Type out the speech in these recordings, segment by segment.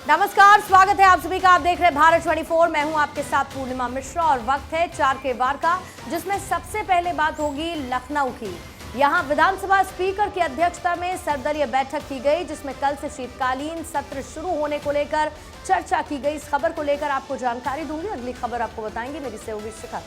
नमस्कार, स्वागत है आप सभी का। आप देख रहे हैं भारत 24। मैं हूं आपके साथ पूर्णिमा मिश्रा और वक्त है 4 के वार का, जिसमें सबसे पहले बात होगी लखनऊ की। यहां विधानसभा स्पीकर की अध्यक्षता में सर्वदलीय बैठक की गई, जिसमें कल से शीतकालीन सत्र शुरू होने को लेकर चर्चा की गई। इस खबर को लेकर आपको जानकारी दूंगी। अगली खबर आपको बताएंगे, मेरी सहयोगी शिखा।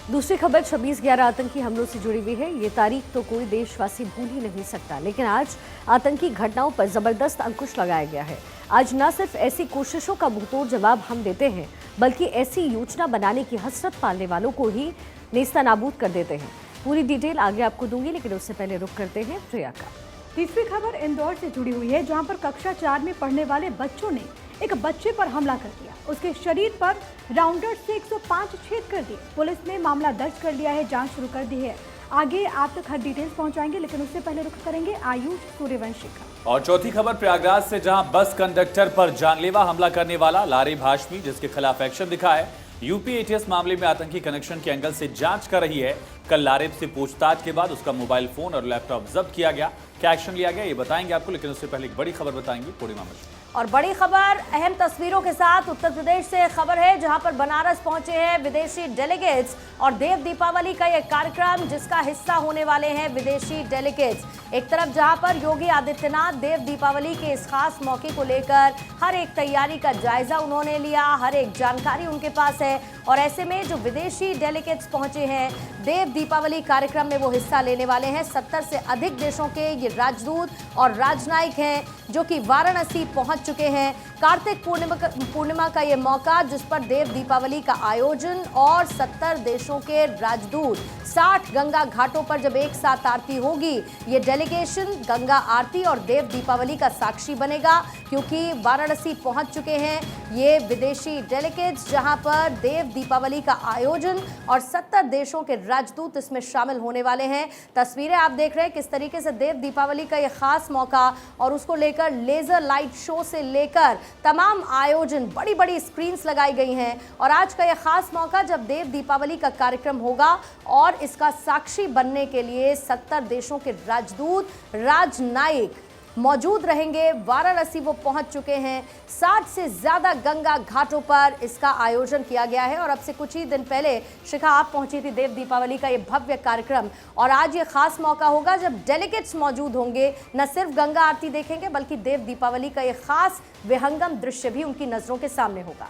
दूसरी खबर 26/11 आतंकी हमलों से जुड़ी हुई है। ये तारीख तो कोई देशवासी भूल ही नहीं सकता, लेकिन आज आतंकी घटनाओं पर जबरदस्त अंकुश लगाया गया है। आज न सिर्फ ऐसी कोशिशों का मुंहतोड़ जवाब हम देते हैं, बल्कि ऐसी योजना बनाने की हसरत पालने वालों को ही नेस्तनाबूद कर देते हैं। पूरी डिटेल आगे आपको दूंगी, लेकिन उससे पहले रुक करते हैं प्रिया का। तीसरी खबर इंदौर से जुड़ी हुई है, जहां पर कक्षा 4 में पढ़ने वाले बच्चों ने एक बच्चे पर हमला कर दिया। उसके शरीर पर राउंडर से 105 छेद कर दिए। पुलिस ने मामला दर्ज कर लिया है, जांच शुरू कर दी है। आगे आप तक हर डिटेल्स पहुंचाएंगे, लेकिन उससे पहले रुख करेंगे आयुष सूर्यवंशी का। और चौथी खबर प्रयागराज से, जहां बस कंडक्टर पर जानलेवा हमला करने वाला लारिब हाशमी, जिसके खिलाफ एक्शन दिखा है। यूपी एटीएस मामले में आतंकी कनेक्शन के एंगल से जांच कर रही है। कल लारिब से पूछताछ के बाद उसका मोबाइल फोन और लैपटॉप जब्त किया गया। क्या एक्शन लिया गया ये बताएंगे आपको, लेकिन उससे पहले एक बड़ी खबर बताएंगे पूर्णिमा मिश्रा। और बड़ी खबर अहम तस्वीरों के साथ उत्तर प्रदेश से खबर है, जहां पर बनारस पहुंचे हैं विदेशी डेलीगेट्स और देव दीपावली का यह कार्यक्रम, जिसका हिस्सा होने वाले हैं विदेशी डेलीगेट्स। एक तरफ जहां पर योगी आदित्यनाथ देव दीपावली के इस खास मौके को लेकर हर एक तैयारी का जायजा उन्होंने लिया, हर एक जानकारी उनके पास है। और ऐसे में जो विदेशी डेलीगेट्स पहुंचे हैं देव दीपावली कार्यक्रम में, वो हिस्सा लेने वाले हैं। 70 से अधिक देशों के ये राजदूत और राजनयिक हैं, जो कि वाराणसी पहुंच चुके हैं। कार्तिक पूर्णिमा का ये मौका, जिस पर देव दीपावली का आयोजन और 70 देशों के राजदूत 60 गंगा घाटों पर जब एक साथ आरती होगी, ये डेलीगेशन गंगा आरती और देव दीपावली का साक्षी बनेगा, क्योंकि वाराणसी पहुंच चुके हैं ये विदेशी डेलीगेट्स, जहां पर देव दीपावली का आयोजन और 70 देशों के राजदूत इसमें शामिल होने वाले हैं। तस्वीरें आप देख रहे हैं किस तरीके से देव दीपावली का ये खास मौका और उसको लेकर लेजर लाइट शो से लेकर तमाम आयोजन, बड़ी बड़ी स्क्रीन्स लगाई गई हैं। और आज का यह खास मौका, जब देव दीपावली का कार्यक्रम होगा और इसका साक्षी बनने के लिए 70 देशों के राजदूत, राजनयिक मौजूद रहेंगे। वाराणसी वो पहुंच चुके हैं। 60 से ज्यादा गंगा घाटों पर इसका आयोजन किया गया है। और अब से कुछ ही दिन पहले शिखा, आप पहुंची थी देव दीपावली का ये भव्य कार्यक्रम, और आज ये खास मौका होगा जब डेलीगेट्स मौजूद होंगे, न सिर्फ गंगा आरती देखेंगे, बल्कि देव दीपावली का ये खास विहंगम दृश्य भी उनकी नजरों के सामने होगा।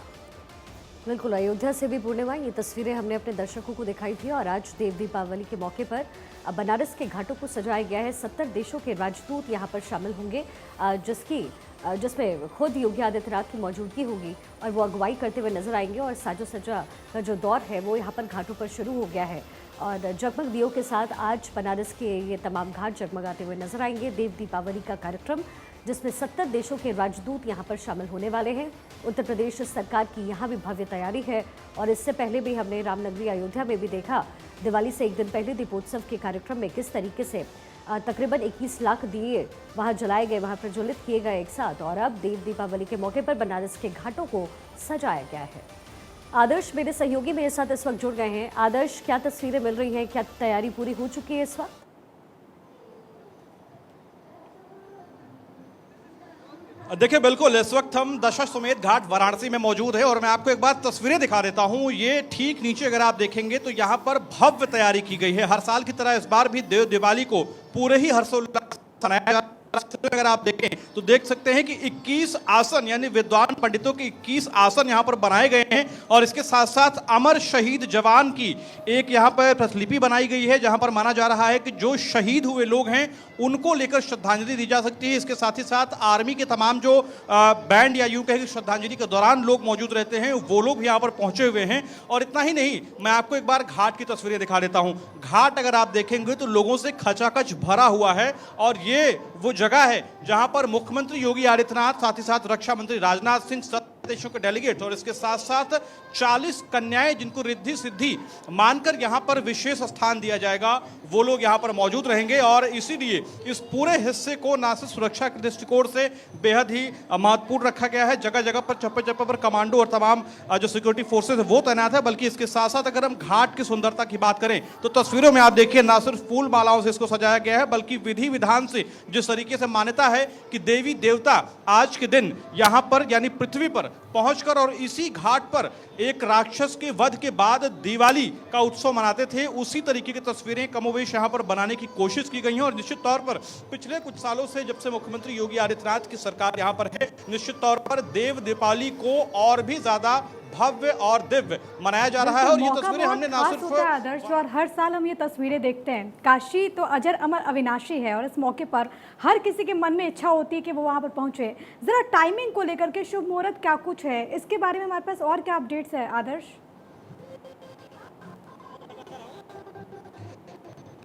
बिल्कुल, अयोध्या से भी पूर्णिमा, ये तस्वीरें हमने अपने दर्शकों को दिखाई थी। और आज देव दीपावली के मौके पर बनारस के घाटों को सजाया गया है। 70 देशों के राजदूत यहाँ पर शामिल होंगे, जिसमें खुद योगी आदित्यनाथ की मौजूदगी होगी और वो अगुवाई करते हुए नजर आएंगे। और साजो सज्जा का जो दौर है वो यहाँ पर घाटों पर शुरू हो गया है। और जगमग दियों के साथ आज बनारस के ये तमाम घाट जगमगाते हुए नजर आएंगे। देव दीपावली का कार्यक्रम, जिसमें 70 देशों के राजदूत यहाँ पर शामिल होने वाले हैं। उत्तर प्रदेश सरकार की यहाँ भी भव्य तैयारी है। और इससे पहले भी हमने रामनगरी अयोध्या में भी देखा, दिवाली से एक दिन पहले दीपोत्सव के कार्यक्रम में किस तरीके से तकरीबन 21 लाख दिए वहाँ जलाए गए, वहाँ प्रज्वलित किए गए एक साथ। और अब देव दीपावली के मौके पर बनारस के घाटों को सजाया गया है। आदर्श मेरे सहयोगी मेरे साथ इस वक्त जुड़ गए हैं। आदर्श, क्या तस्वीरें मिल रही हैं? क्या तैयारी पूरी हो चुकी है इस वक्त? देखिए, बिल्कुल इस वक्त हम दशाश्वमेध घाट वाराणसी में मौजूद है और मैं आपको एक बार तस्वीरें दिखा देता हूं। ये ठीक नीचे अगर आप देखेंगे तो यहां पर भव्य तैयारी की गई है। हर साल की तरह इस बार भी देव दिवाली को पूरे ही हर्षोल्लास से मनाया जा। अगर आप देखें तो देख सकते हैं कि 21 आसन, यानी विद्वान पंडितों के 21 आसन यहां पर बनाए गए हैं। और इसके साथ साथ अमर शहीद जवान की एक यहां पर प्रतिलिपि बनाई गई है, जहां पर माना जा रहा है कि जो शहीद हुए लोग हैं उनको लेकर श्रद्धांजलि दी जा सकती है। इसके साथ ही साथ आर्मी के तमाम जो बैंड या यूं कहें श्रद्धांजलि के दौरान लोग मौजूद रहते हैं, वो लोग भी यहाँ पर पहुंचे हुए हैं। और इतना ही नहीं, मैं आपको एक बार घाट की तस्वीरें दिखा देता हूं। घाट अगर आप देखेंगे तो लोगों से खचाखच भरा हुआ है। और ये वो जगह है जहां पर मुख्यमंत्री योगी आदित्यनाथ, साथ ही साथ रक्षा मंत्री राजनाथ सिंह, देशों के डेलीगेट और इसके साथ साथ 40 कन्याएं जिनको रिद्धि सिद्धि मानकर यहां पर विशेष स्थान दिया जाएगा, वो लोग यहां पर मौजूद रहेंगे। और इसीलिए इस पूरे हिस्से को ना सिर्फ सुरक्षा के दृष्टिकोण से बेहद ही महत्वपूर्ण रखा गया है, जगह जगह पर चप्पे चप्पे पर कमांडो और तमाम जो सिक्योरिटी फोर्सेज है वो तैनात है। बल्कि इसके साथ साथ अगर हम घाट की सुंदरता की बात करें तो तस्वीरों में आप देखिए ना सिर्फ फूल मालाओं से इसको सजाया गया है, बल्कि विधि विधान से जिस तरीके से मान्यता है कि देवी देवता आज के दिन यहां पर यानी पृथ्वी पर पहुंचकर और इसी घाट पर एक राक्षस के वध के बाद दिवाली का उत्सव मनाते थे, उसी तरीके की तस्वीरें कमोवेश यहां पर बनाने की कोशिश की गई हैं। और निश्चित तौर पर पिछले कुछ सालों से जब से मुख्यमंत्री योगी आदित्यनाथ की सरकार यहां पर है, निश्चित तौर पर देव दीपावली को और भी ज्यादा भव्य और दिव्य मनाया जा रहा है। और ये तस्वीरें हमने ना सिर्फ होता है आदर्श, और हर साल हम ये तस्वीरें देखते हैं। काशी तो अजर अमर अविनाशी है और इस मौके पर हर किसी के मन में इच्छा होती है कि वो वहाँ पर पहुंचे। जरा टाइमिंग को लेकर के शुभ मुहूर्त क्या कुछ है, इसके बारे में हमारे पास और क्या अपडेट्स है आदर्श?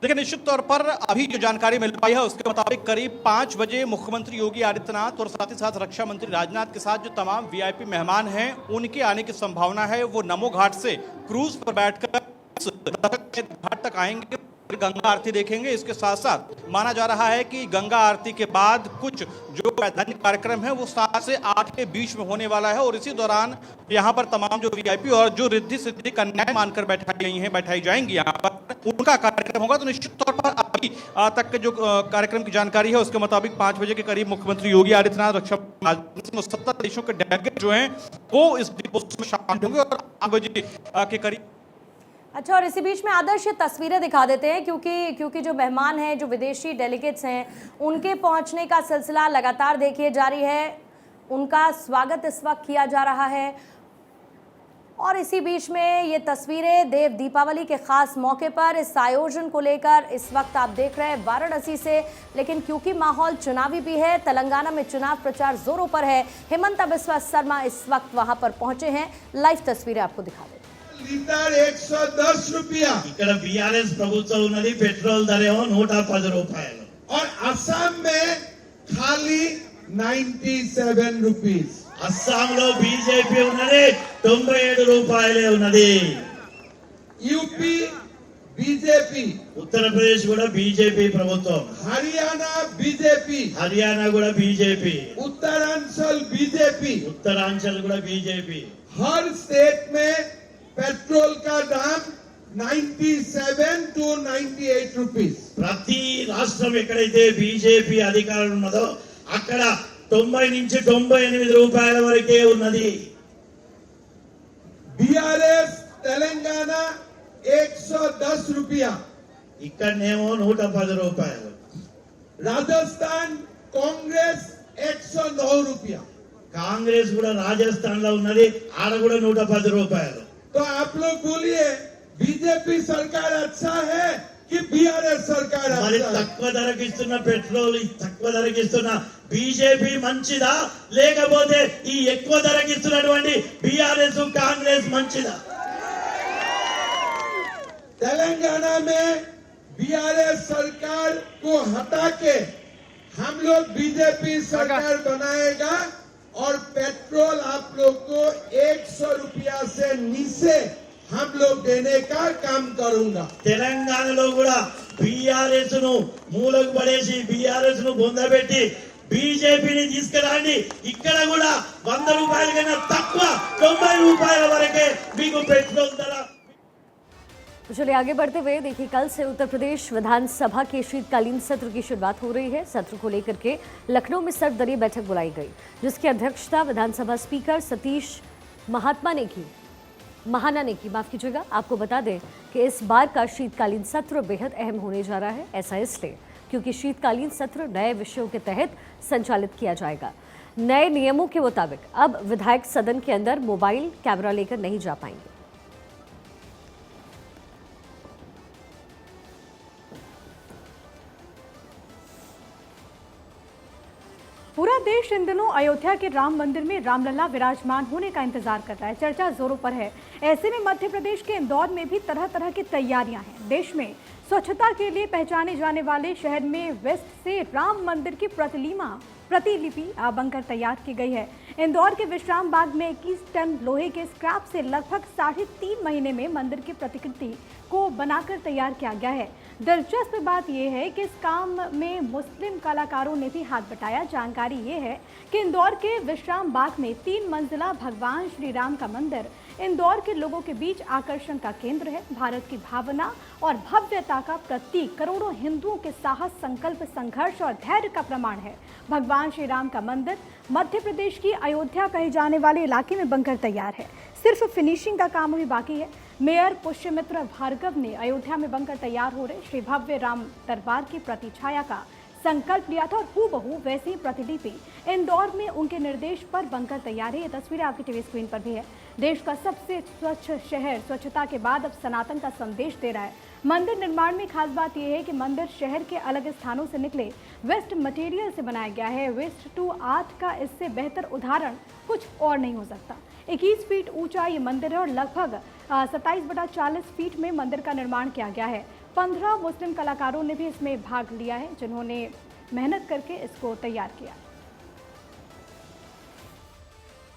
देखिए, निश्चित तौर पर अभी जो जानकारी मिल पाई है उसके मुताबिक करीब 5 बजे मुख्यमंत्री योगी आदित्यनाथ और साथ ही साथ रक्षा मंत्री राजनाथ के साथ जो तमाम वीआईपी मेहमान हैं उनके आने की संभावना है। वो नमो घाट से क्रूज पर बैठकर घाट तक आएंगे, गंगा आरती देखेंगे। इसके साथ साथ माना जा रहा है कि गंगा आरती के बाद कुछ जो वैधानिक कार्यक्रम है वो 7 से 8 के बीच में होने वाला है। और इसी दौरान यहाँ पर तमाम जो वीआईपी और जो रिद्धि सिद्धि कन्याएं मानकर बैठाई जाएंगी यहाँ पर, उनका कार्यक्रम होगा। तो निश्चित तौर पर अभी तक के जो कार्यक्रम की जानकारी है उसके मुताबिक 5 बजे के करीब मुख्यमंत्री योगी आदित्यनाथ, रक्षा 70 देशों के डेलीगेट जो हैं वो इस दीपोत्सव में शामिल होंगे और 8 बजे के करीब। अच्छा, और इसी बीच में आदर्श ये तस्वीरें दिखा देते हैं क्योंकि जो मेहमान हैं, जो विदेशी डेलीगेट्स हैं, उनके पहुंचने का सिलसिला लगातार देखिए जारी है। उनका स्वागत इस वक्त किया जा रहा है। और इसी बीच में ये तस्वीरें देव दीपावली के खास मौके पर इस आयोजन को लेकर इस वक्त आप देख रहे हैं वाराणसी से। लेकिन क्योंकि माहौल चुनावी भी है, तेलंगाना में चुनाव प्रचार जोरों पर है, हिमंता बिस्वा शर्मा इस वक्त वहां पर पहुंचे हैं। लाइव तस्वीरें आपको दिखा देते हैं। లీటర్ 110 రూపాయ ఇక్కడ బీఆర్ఎస్ ప్రభుత్వం ఉన్నది పెట్రోల్ ధరేమో 110 రూపాయలు और असम में खाली 97 रुपीस। అస్సాంలో బీజేపీ ఉన్నది 97 రూపాయలే ఉన్నది। यूपी बीजेपी, ఉత్తరప్రదేశ్ కూడా బీజేపీ ప్రభుత్వం, हरियाणा बीजेपी, హర్యానా కూడా బీజేపీ, उत्तरांचल बीजेपी। ఉత్తరాంచల్ కూడా బీజేపీ। हर स्टेट में पेट्रोल का दाम 97 to 98 रुपीस। ప్రతి రాష్ట్రం ఎక్కడైతే బీజేపీ అధికారం ఉన్నదో అక్కడ 90 నుంచి 98 రూపాయల వరకే ఉన్నది। बीआरएस तेलंगाना 110 रुपया, ఇక్కడనేమో 110 రూపాయలు। राजस्थान कांग्रेस 109 रुपया। కాంగ్రెస్ కూడా రాజస్థాన్ లో ఉన్నది, ఆడ కూడా 110 రూపాయలు। तो आप लोग बोलिए बीजेपी सरकार अच्छा है कि बीआरएस सरकार మరి अच्छा है? తక్కువ ధరకి ఇస్తున్న పెట్రోల్, తక్కువ ధరకి ఇస్తున్న బీజేపీ మంచిదా, లేకపోతే ఈ ఎక్కువ ధరకి ఇస్తున్నటువంటి బీఆర్ఎస్ కాంగ్రెస్ మంచిదా? तेलंगाना में बीआरएस सरकार को हटा के हम लोग बीजेपी सरकार बनाएगा और पेट्रोल आप लोग को 100 रुपया से नीचे हम लोग देने का काम करूंगा। తెలంగాణలో కూడా బీఆర్ఎస్ ను మూలకు పడేసి బీఆర్ఎస్ ను బొందబెట్టి బీజేపీని తీసుకురండి। ఇక్కడ కూడా 100 రూపాయల కన్నా తక్కువ 90 రూపాయల వరకే మీకు పెట్రోల్ ధర। तो चलिए आगे बढ़ते हुए देखिए, कल से उत्तर प्रदेश विधानसभा के शीतकालीन सत्र की शुरुआत हो रही है। सत्र को लेकर के लखनऊ में सर्वदलीय बैठक बुलाई गई, जिसकी अध्यक्षता विधानसभा स्पीकर सतीश महाना ने की। माफ कीजिएगा, आपको बता दें कि इस बार का शीतकालीन सत्र बेहद अहम होने जा रहा है। ऐसा इसलिए क्योंकि शीतकालीन सत्र नए विषयों के तहत संचालित किया जाएगा। नए नियमों के मुताबिक अब विधायक सदन के अंदर मोबाइल कैमरा लेकर नहीं जा पाएंगे। पूरा देश इन दिनों अयोध्या के राम मंदिर में रामलला विराजमान होने का इंतजार कर रहा है। चर्चा जोरों पर है। ऐसे में मध्य प्रदेश के इंदौर में भी तरह तरह की तैयारियां हैं। देश में स्वच्छता के लिए पहचाने जाने वाले शहर में वेस्ट से राम मंदिर की प्रतिलिपि बनकर तैयार की गई है। इंदौर के विश्राम बाग में 21 टन लोहे के स्क्रैप से लगभग 3.5 महीने में मंदिर की प्रतिकृति को बनाकर तैयार किया गया है। दिलचस्प बात यह है कि इस काम में मुस्लिम कलाकारों ने भी हाथ बटाया। जानकारी ये है कि इंदौर के विश्राम बाग में 3 मंजिला भगवान श्री राम का मंदिर इंदौर के लोगों के बीच आकर्षण का केंद्र है। भारत की भावना और भव्यता का प्रतीक, करोड़ों हिंदुओं के साहस, संकल्प, संघर्ष और धैर्य का प्रमाण है। भगवान श्री राम का मंदिर मध्य प्रदेश की अयोध्या कहे जाने वाले इलाके में बनकर तैयार है। सिर्फ फिनिशिंग का काम अभी बाकी है। मेयर पुष्यमित्र भार्गव ने अयोध्या में बनकर तैयार हो रहे श्री भव्य राम दरबार की प्रतिछाया का संकल्प लिया था और हूबहू वैसी ही प्रतिलिपि इंदौर में उनके निर्देश पर बनकर तैयार है। ये तस्वीरें आपकी टीवी स्क्रीन पर भी है। देश का सबसे स्वच्छ शहर स्वच्छता के बाद अब सनातन का संदेश दे रहा है। मंदिर निर्माण में खास बात यह है कि मंदिर शहर के अलग स्थानों से निकले वेस्ट मटेरियल से बनाया गया है। वेस्ट टू आर्ट का इससे बेहतर उदाहरण कुछ और नहीं हो सकता। 21 फीट ऊंचा ये मंदिर है और लगभग 27/40 फीट में मंदिर का निर्माण किया गया है। 15 मुस्लिम कलाकारों ने भी इसमें भाग लिया है, जिन्होंने मेहनत करके इसको तैयार किया।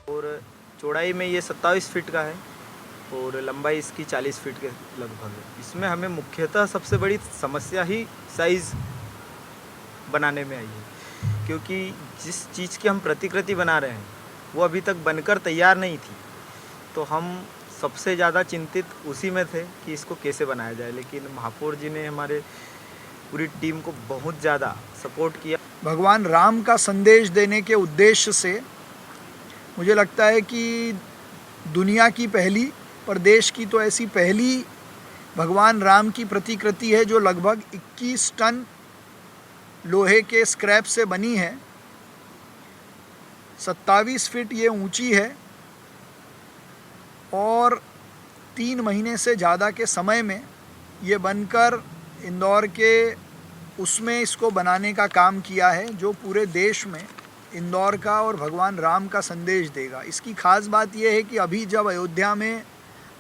और चौड़ाई में ये 27 फीट का है और लंबाई इसकी 40 फीट के लगभग है। इसमें हमें मुख्यतः सबसे बड़ी समस्या ही साइज़ बनाने में आई है, क्योंकि जिस चीज़ की हम प्रतिकृति बना रहे हैं वो अभी तक बनकर तैयार नहीं थी। तो हम सबसे ज़्यादा चिंतित उसी में थे कि इसको कैसे बनाया जाए, लेकिन महापौर जी ने हमारे पूरी टीम को बहुत ज़्यादा सपोर्ट किया। भगवान राम का संदेश देने के उद्देश्य से मुझे लगता है कि दुनिया की पहली, पर देश की तो ऐसी पहली भगवान राम की प्रतिकृति है जो लगभग 21 टन लोहे के स्क्रैप से बनी है। 27 फीट ये ऊंची है और 3 महीने से ज़्यादा के समय में ये बनकर इंदौर के उसमें इसको बनाने का काम किया है, जो पूरे देश में इंदौर का और भगवान राम का संदेश देगा। इसकी खास बात यह है कि अभी जब अयोध्या में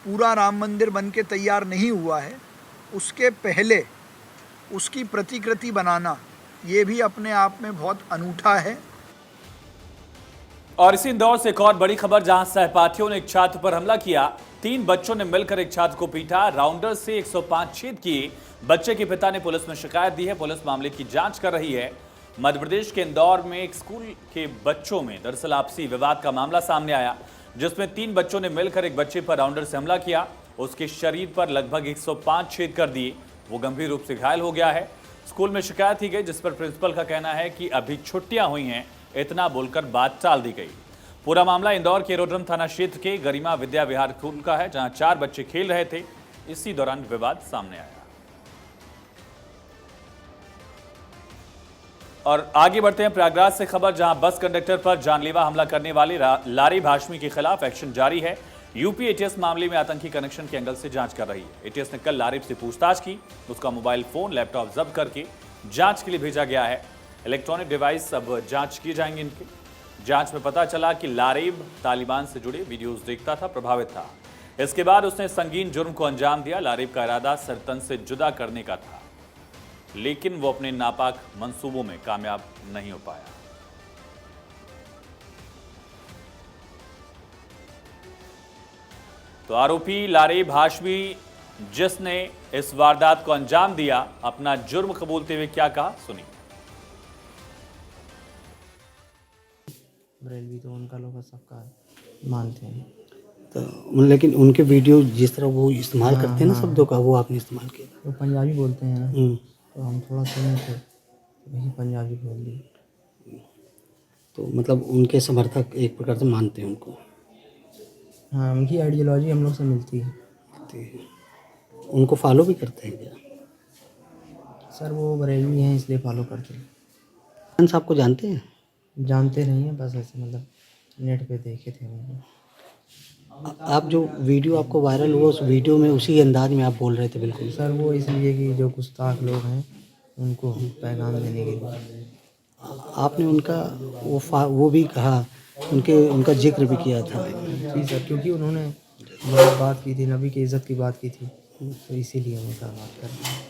पूरा राम मंदिर बन के तैयार नहीं हुआ है, उसके पहले उसकी प्रतिकृति बनाना ये भी अपने आप में बहुत अनूठा है। और इसी इंदौर से एक और बड़ी खबर, जहां सहपाठियों ने एक छात्र पर हमला किया। 3 बच्चों ने मिलकर एक छात्र को पीटा, राउंडर से 105 छेद किए। बच्चे के पिता ने पुलिस में शिकायत दी है। पुलिस मामले की जांच कर रही है। मध्य प्रदेश के इंदौर में एक स्कूल के बच्चों में दरअसल आपसी विवाद का मामला सामने आया, जिसमें 3 बच्चों ने मिलकर एक बच्चे पर राउंडर से हमला किया। उसके शरीर पर लगभग 105 छेद कर दिए। वो गंभीर रूप से घायल हो गया है। स्कूल में शिकायत की गई, जिस पर प्रिंसिपल का कहना है कि अभी छुट्टियां हुई हैं, इतना बोलकर बात टाल दी गई। पूरा मामला इंदौर के एरोड्रम थाना क्षेत्र के गरिमा विद्या विहार स्कूल का है, जहां 4 बच्चे खेल रहे थे। इसी दौरान विवाद सामने आया। और आगे बढ़ते हैं प्रयागराज से खबर, जहां बस कंडक्टर पर जानलेवा हमला करने वाले लारिब हाशमी के खिलाफ एक्शन जारी है। यूपी एटीएस मामले में आतंकी कनेक्शन के एंगल से जांच कर रही है। एटीएस ने कल लारिब से पूछताछ की। उसका मोबाइल फोन, लैपटॉप जब्त करके जांच के लिए भेजा गया है। इलेक्ट्रॉनिक डिवाइस अब जांच किए जाएंगे। इनके जांच में पता चला कि लारिब तालिबान से जुड़े वीडियोस देखता था, प्रभावित था। इसके बाद उसने संगीन जुर्म को अंजाम दिया। लारिब का इरादा सरतन से जुदा करने का था, लेकिन वो अपने नापाक मंसूबों में कामयाब नहीं हो पाया। तो आरोपी लारिब हाशमी, जिसने इस वारदात को अंजाम दिया, अपना जुर्म कबूलते हुए क्या कहा, सुनिए। बरेलवी तो उनका लोग सबका मानते हैं, तो लेकिन उनके वीडियो जिस तरह वो इस्तेमाल करते हैं ना शब्दों का, वो आपने इस्तेमाल किया। तो पंजाबी बोलते हैं ना, तो हम थोड़ा सुने थे, वही पंजाबी बोल दी। तो मतलब उनके समर्थक एक प्रकार से मानते हैं उनको। हाँ, उनकी आइडियोलॉजी हम लोग से मिलती है। उनको फॉलो भी करते हैं क्या? सर वो बरेलवी हैं, इसलिए फॉलो करते हैं। खान साहब को जानते हैं? जानते नहीं हैं, बस ऐसे मतलब नेट पे देखे थे उनको। आप जो वीडियो आपको वायरल हुआ, उस वीडियो में उसी अंदाज में आप बोल रहे थे बिल्कुल। सर वो इसलिए कि जो गुस्ताख लोग हैं उनको पैगाम देने के लिए। आपने वो भी कहा, उनका जिक्र भी किया था। जी सर, क्योंकि उन्होंने बहुत बात की थी, नबी की इज़्ज़त की बात की थी, तो इसीलिए हम उसका बात कर रहे हैं।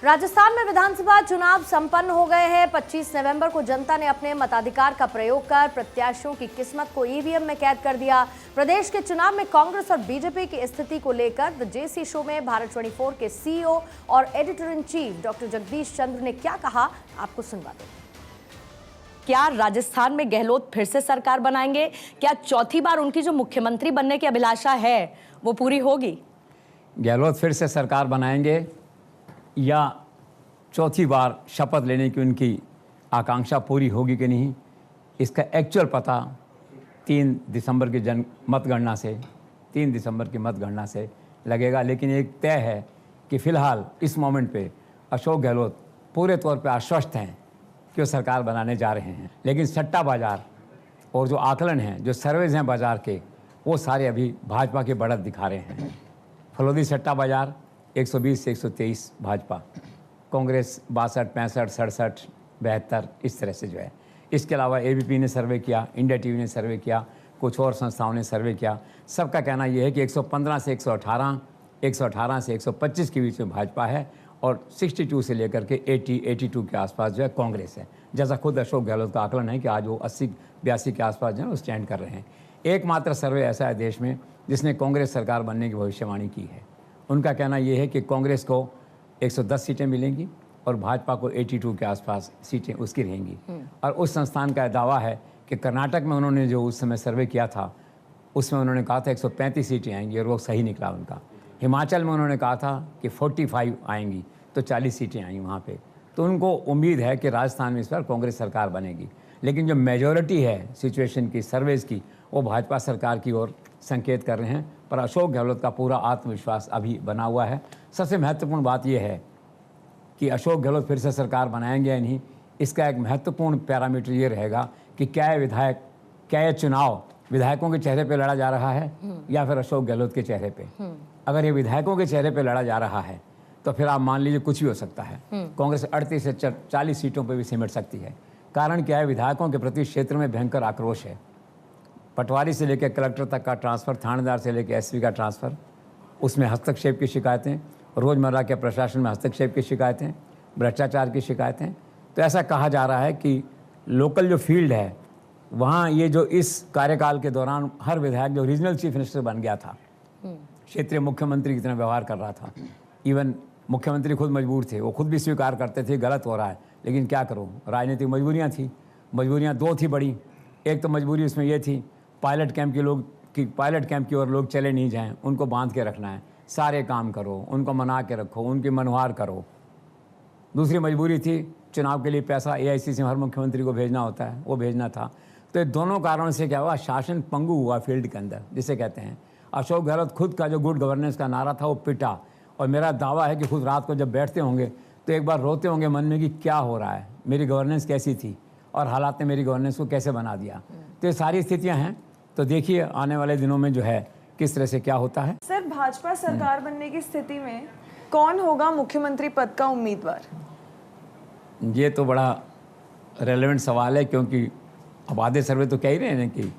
राजस्थान में विधानसभा चुनाव संपन्न हो गए हैं। 25 नवंबर को जनता ने अपने मताधिकार का प्रयोग कर प्रत्याशियों की किस्मत को ईवीएम में कैद कर दिया। प्रदेश के चुनाव में कांग्रेस और बीजेपी की स्थिति को लेकर द जेसी शो में भारत 24 के सीईओ और editor in chief doctor Jagdish Chandra ने क्या कहा, आपको सुनवाते हैं। क्या राजस्थान में गहलोत फिर से सरकार बनाएंगे? क्या चौथी बार उनकी जो मुख्यमंत्री बनने की अभिलाषा है वो पूरी होगी? गहलोत फिर से सरकार बनाएंगे या चौथी बार शपथ लेने की उनकी आकांक्षा पूरी होगी कि नहीं, इसका एक्चुअल पता 3 दिसंबर की मतगणना से लगेगा। लेकिन एक तय है कि फ़िलहाल इस मोमेंट पे अशोक गहलोत पूरे तौर पे आश्वस्त हैं कि वो सरकार बनाने जा रहे हैं। लेकिन सट्टा बाज़ार और जो आकलन हैं, जो सर्वेज हैं बाज़ार के, वो सारे अभी भाजपा की बढ़त दिखा रहे हैं। फलोदी सट्टा बाज़ार 120 से 123 भाजपा, कांग्रेस 62, 65, 67, 72 इस तरह से जो है। इसके अलावा एबीपी ने सर्वे किया, इंडिया टीवी ने सर्वे किया, कुछ और संस्थाओं ने सर्वे किया। सबका कहना यह है कि 115 से 118, 118 से 125 के बीच में भाजपा है और 62 से लेकर के 82 के आसपास जो है कांग्रेस है। जैसा खुद अशोक गहलोत का आकलन है कि आज वो 80-82 के आसपास जो है वो स्टैंड कर रहे हैं। एकमात्र सर्वे ऐसा है देश में जिसने कांग्रेस सरकार बनने की भविष्यवाणी की है। उनका कहना यह है कि कांग्रेस को 110 सीटें मिलेंगी और भाजपा को 82 के आसपास सीटें उसकी रहेंगी। और उस संस्थान का दावा है कि कर्नाटक में उन्होंने जो उस समय सर्वे किया था उसमें उन्होंने कहा था 135 सीटें आएंगी और वो सही निकला उनका। हिमाचल में उन्होंने कहा था कि 45 आएंगी तो 40 सीटें आई वहाँ पे। तो उनको उम्मीद है कि राजस्थान में इस बार कांग्रेस सरकार बनेगी। लेकिन जो मेजॉरिटी है सिचुएशन की, सर्वेज की, वो भाजपा सरकार की ओर संकेत कर रहे हैं। पर अशोक गहलोत का पूरा आत्मविश्वास अभी बना हुआ है। सबसे महत्वपूर्ण बात यह है कि अशोक गहलोत फिर से सरकार बनाएंगे या नहीं, इसका एक महत्वपूर्ण पैरामीटर ये रहेगा कि क्या ये चुनाव विधायकों के चेहरे पे लड़ा जा रहा है या फिर अशोक गहलोत के चेहरे पे। अगर ये विधायकों के चेहरे पे लड़ा जा रहा है तो फिर आप मान लीजिए कुछ भी हो सकता है। कांग्रेस 38 से 40 सीटों पे भी सिमट सकती है। कारण क्या है, विधायकों के प्रति क्षेत्र में भयंकर आक्रोश है। पटवारी से लेकर कलेक्टर तक का ट्रांसफ़र, थानेदार से लेकर एसपी का ट्रांसफ़र, उसमें हस्तक्षेप की शिकायतें, रोज़मर्रा के प्रशासन में हस्तक्षेप की शिकायतें, भ्रष्टाचार की शिकायतें। तो ऐसा कहा जा रहा है कि लोकल जो फील्ड है वहाँ ये जो इस कार्यकाल के दौरान हर विधायक जो रीजनल चीफ मिनिस्टर बन गया था, क्षेत्रीय मुख्यमंत्री की तरह व्यवहार कर रहा था। इवन मुख्यमंत्री खुद मजबूर थे, वो खुद भी स्वीकार करते थे गलत हो रहा है, लेकिन क्या करो, राजनीतिक मजबूरियाँ थी। मजबूरियाँ 2 थी बड़ी। एक तो मजबूरी उसमें ये थी पायलट कैंप की ओर लोग चले नहीं जाएं, उनको बांध के रखना है, सारे काम करो, उनको मना के रखो, उनकी मनवार करो। दूसरी मजबूरी थी चुनाव के लिए पैसा एआईसीसी हर मुख्यमंत्री को भेजना होता है, वो भेजना था। तो ये दोनों कारणों से क्या हुआ, शासन पंगु हुआ फील्ड के अंदर, जिसे कहते हैं। अशोक गहलोत खुद का जो गुड गवर्नेंस का नारा था वो पिटा। और मेरा दावा है कि खुद रात को जब बैठते होंगे तो एक बार रोते होंगे मन में कि क्या हो रहा है, मेरी गवर्नेंस कैसी थी और हालात ने मेरी गवर्नेंस को कैसे बना दिया। तो ये सारी स्थितियाँ हैं। तो देखिए आने वाले दिनों में जो है किस तरह से क्या होता है। सर, भाजपा सरकार बनने की स्थिति में कौन होगा मुख्यमंत्री पद का उम्मीदवार? ये तो बड़ा रेलेवेंट सवाल है, क्योंकि अब आधे सर्वे तो कह ही रहे हैं कि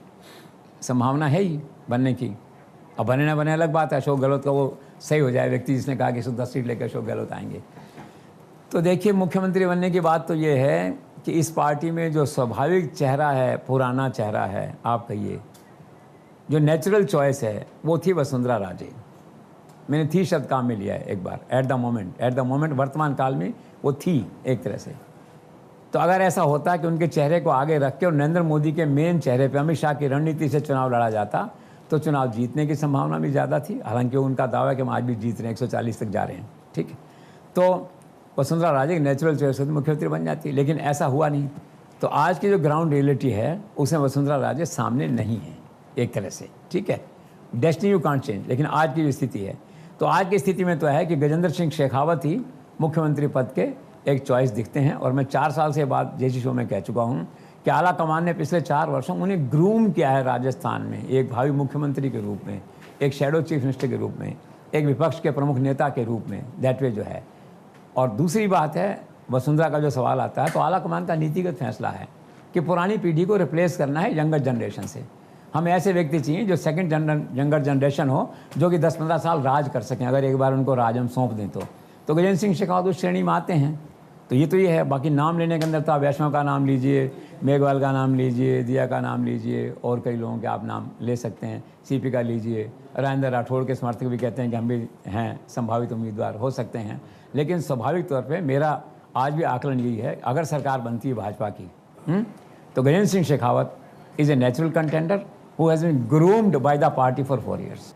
संभावना है ही बनने की। अब बने ना बने अलग बात है। अशोक गहलोत का वो सही हो जाए व्यक्ति जिसने कहा कि 110 सीट लेकर अशोक गहलोत आएंगे। तो देखिए मुख्यमंत्री बनने की बात तो ये है कि इस पार्टी में जो स्वाभाविक चेहरा है, पुराना चेहरा है, आप कहिए जो नेचुरल चॉइस है, वो थी वसुंधरा राजे। मैंने थी शब्द काम में लिया है एक बार, एट द मोमेंट वर्तमान काल में वो थी एक तरह से। तो अगर ऐसा होता कि उनके चेहरे को आगे रख के और नरेंद्र मोदी के मेन चेहरे पे अमित शाह की रणनीति से चुनाव लड़ा जाता तो चुनाव जीतने की संभावना भी ज़्यादा थी। हालांकि उनका दावा है कि हम आज भी जीत रहे हैं, 140 तक जा रहे हैं, ठीक है। तो वसुंधरा राजे नेचुरल चॉइस होती मुख्यमंत्री बन जाती, लेकिन ऐसा हुआ नहीं। तो आज की जो ग्राउंड रियलिटी है उसमें वसुंधरा राजे सामने नहीं है एक तरह से, ठीक है। डेस्टिनी यू कांट चेंज, लेकिन आज की जो स्थिति है, तो आज की स्थिति में तो है कि गजेंद्र सिंह शेखावत ही मुख्यमंत्री पद के एक चॉइस दिखते हैं। और मैं 4 साल से बाद जेसी शो में कह चुका हूँ कि आला कमान ने पिछले 4 वर्षों उन्हें ग्रूम किया है राजस्थान में, एक भावी मुख्यमंत्री के रूप में, एक शैडो चीफ मिनिस्टर के रूप में, एक विपक्ष के प्रमुख नेता के रूप में, दैट वे जो है। और दूसरी बात है वसुंधरा का जो सवाल आता है, तो आला कमान का नीतिगत फैसला है कि पुरानी पीढ़ी को रिप्लेस करना है यंगर जनरेशन से। हमें ऐसे व्यक्ति चाहिए जो सेकंड यंगर जनरेशन हो, जो कि 10-15 साल राज कर सकें, अगर एक बार उनको राज हम सौंप दें तो गजेंद्र सिंह शेखावत उस श्रेणी में आते हैं। तो ये है। बाकी नाम लेने के अंदर तो आप वैष्णव का नाम लीजिए, मेघवाल का नाम लीजिए, दिया का नाम लीजिए, और कई लोगों के आप नाम ले सकते हैं, सीपी का लीजिए। राजेंद्र राठौड़ के समर्थक भी कहते हैं कि हम भी हैं, संभावित उम्मीदवार हो सकते हैं। लेकिन स्वाभाविक तौर पर मेरा आज भी आकलन यही है, अगर सरकार बनती है भाजपा की, तो Gajendra Singh Shekhawat is a natural contender who has been groomed by the party for 4 years।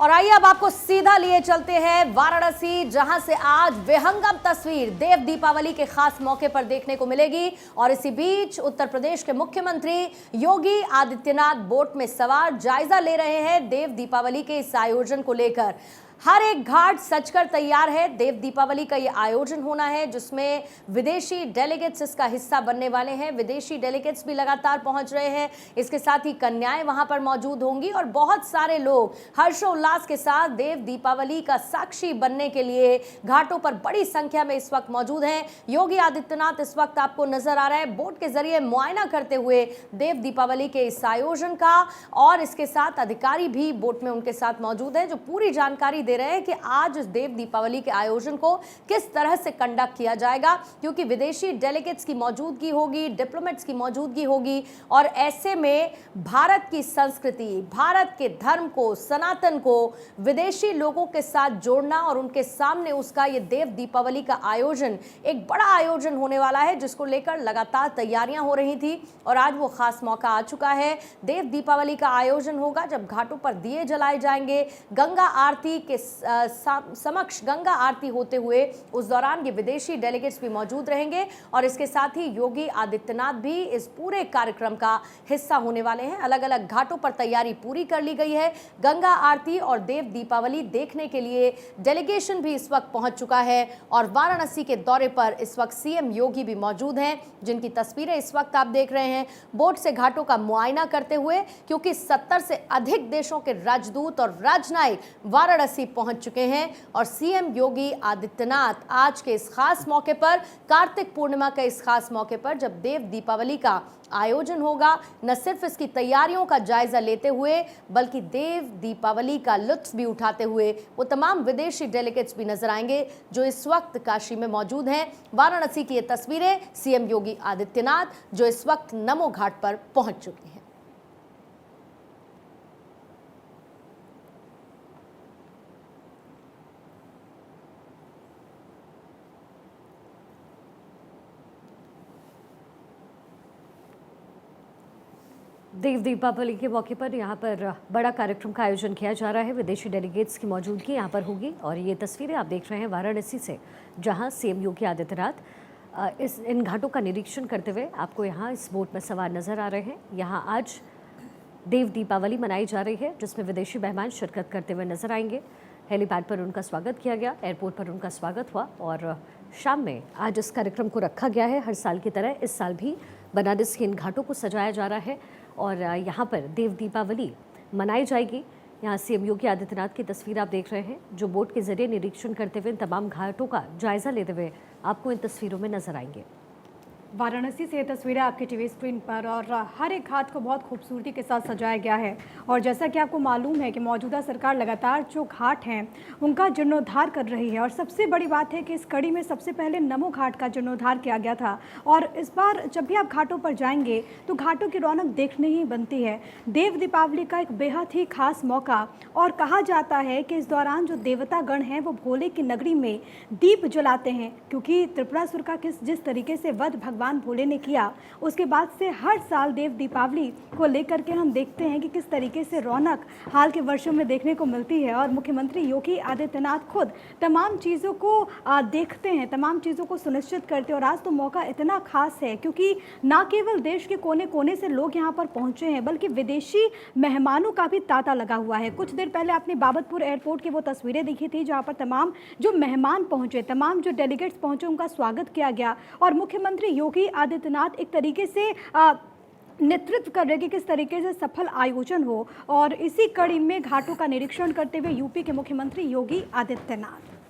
और आइए अब आपको सीधा लिए चलते हैं वाराणसी, जहां से आज विहंगम तस्वीर देव दीपावली के खास मौके पर देखने को मिलेगी। और इसी बीच उत्तर प्रदेश के मुख्यमंत्री योगी आदित्यनाथ बोट में सवार जायजा ले रहे हैं देव दीपावली के इस आयोजन को लेकर। हर एक घाट सजकर तैयार है। देव दीपावली का ये आयोजन होना है जिसमें विदेशी डेलीगेट्स इसका हिस्सा बनने वाले हैं। विदेशी डेलीगेट्स भी लगातार पहुंच रहे हैं। इसके साथ ही कन्याएं वहां पर मौजूद होंगी और बहुत सारे लोग हर्षोल्लास के साथ देव दीपावली का साक्षी बनने के लिए घाटों पर बड़ी संख्या में इस वक्त मौजूद हैं। योगी आदित्यनाथ इस वक्त आपको नजर आ रहा है बोट के जरिए मुआयना करते हुए देव दीपावली के इस आयोजन का, और इसके साथ अधिकारी भी बोट में उनके साथ मौजूद हैं जो पूरी जानकारी दे रहे हैं कि आज इस देव दीपावली के आयोजन को किस तरह से कंडक्ट किया जाएगा, क्योंकि विदेशी डेलीगेट्स की मौजूदगी होगी, डिप्लोमेट्स की मौजूदगी होगी। और ऐसे में भारत की संस्कृति, भारत के धर्म को, सनातन को विदेशी लोगों के साथ जोड़ना और उनके सामने उसका ये देव दीपावली का आयोजन एक बड़ा आयोजन होने वाला है, जिसको लेकर लगातार तैयारियां हो रही थी और आज वो खास मौका आ चुका है। देव दीपावली का आयोजन होगा जब घाटों पर दिए जलाए जाएंगे, गंगा आरती के समक्ष गंगा आरती होते हुए उस दौरान ये विदेशी डेलीगेट्स भी मौजूद रहेंगे। और इसके साथ ही योगी आदित्यनाथ भी इस पूरे कार्यक्रम का हिस्सा होने वाले हैं। अलग अलग घाटों पर तैयारी पूरी कर ली गई है। गंगा आरती और देव दीपावली देखने के लिए डेलीगेशन भी इस वक्त पहुंच चुका है और वाराणसी के दौरे पर इस वक्त सीएम योगी भी मौजूद हैं, जिनकी तस्वीरें इस वक्त आप देख रहे हैं बोट से घाटों का मुआयना करते हुए, क्योंकि 70 से अधिक देशों के राजदूत और राजनयिक वाराणसी पहुंच चुके हैं। और सीएम योगी आदित्यनाथ आज के इस खास मौके पर, कार्तिक पूर्णिमा के इस खास मौके पर जब देव दीपावली का आयोजन होगा, न सिर्फ इसकी तैयारियों का जायजा लेते हुए बल्कि देव दीपावली का लुत्फ भी उठाते हुए वो तमाम विदेशी डेलीगेट्स भी नजर आएंगे जो इस वक्त काशी में मौजूद हैं। वाराणसी की ये तस्वीरें सीएम योगी आदित्यनाथ जो इस वक्त नमो घाट पर पहुंच चुके हैं। देव दीपावली के मौके पर यहाँ पर बड़ा कार्यक्रम का आयोजन किया जा रहा है। विदेशी डेलीगेट्स की मौजूदगी यहाँ पर होगी और ये तस्वीरें आप देख रहे हैं वाराणसी से, जहाँ सीएम योगी आदित्यनाथ इन घाटों का निरीक्षण करते हुए आपको यहाँ इस बोट में सवार नजर आ रहे हैं। यहाँ आज देव दीपावली मनाई जा रही है जिसमें विदेशी मेहमान शिरकत करते हुए नजर आएंगे। हेलीपैड पर उनका स्वागत किया गया, एयरपोर्ट पर उनका स्वागत हुआ और शाम में आज इस कार्यक्रम को रखा गया है। हर साल की तरह इस साल भी बनारस के इन घाटों को सजाया जा रहा है और यहाँ पर देव दीपावली मनाई जाएगी। यहाँ सीएम योगी आदित्यनाथ की तस्वीर आप देख रहे हैं जो बोट के जरिए निरीक्षण करते हुए इन तमाम घाटों का जायजा लेते हुए आपको इन तस्वीरों में नजर आएंगे। वाराणसी से ये तस्वीरें आपके टीवी स्क्रीन पर और हर एक घाट को बहुत खूबसूरती के साथ सजाया गया है। और जैसा कि आपको मालूम है कि मौजूदा सरकार लगातार जो घाट हैं उनका जीर्णोद्धार कर रही है और सबसे बड़ी बात है कि इस कड़ी में सबसे पहले नमो घाट का जीर्णोद्धार किया गया था। और इस बार जब भी आप घाटों पर जाएंगे तो घाटों की रौनक देखने ही बनती है। देव दीपावली का एक बेहद ही खास मौका और कहा जाता है कि इस दौरान जो देवता गण हैं वो भोले की नगरी में दीप जलाते हैं, क्योंकि त्रिपुरासुर का जिस तरीके से वध भगवान भोले ने किया उसके बाद से हर साल देव दीपावली को लेकर के हम देखते हैं कि किस तरीके से रौनक हाल के वर्षों में देखने को मिलती है। और मुख्यमंत्री योगी आदित्यनाथ खुद तमाम चीज़ों को देखते हैं, तमाम चीज़ों को सुनिश्चित करते हैं। और आज तो मौका इतना खास है क्योंकि ना केवल देश के कोने कोने से लोग यहाँ पर पहुँचे हैं बल्कि विदेशी मेहमानों का भी तांता लगा हुआ है। कुछ देर पहले आपने बाबतपुर एयरपोर्ट की वो तस्वीरें देखी थी जहाँ पर तमाम जो मेहमान पहुँचे, तमाम जो डेलीगेट्स पहुँचे उनका स्वागत किया गया और मुख्यमंत्री योगी आदित्यनाथ एक तरीके से नेतृत्व कर रहे कि किस तरीके से सफल आयोजन हो। और इसी कड़ी में घाटों का निरीक्षण करते हुए यूपी के मुख्यमंत्री योगी आदित्यनाथ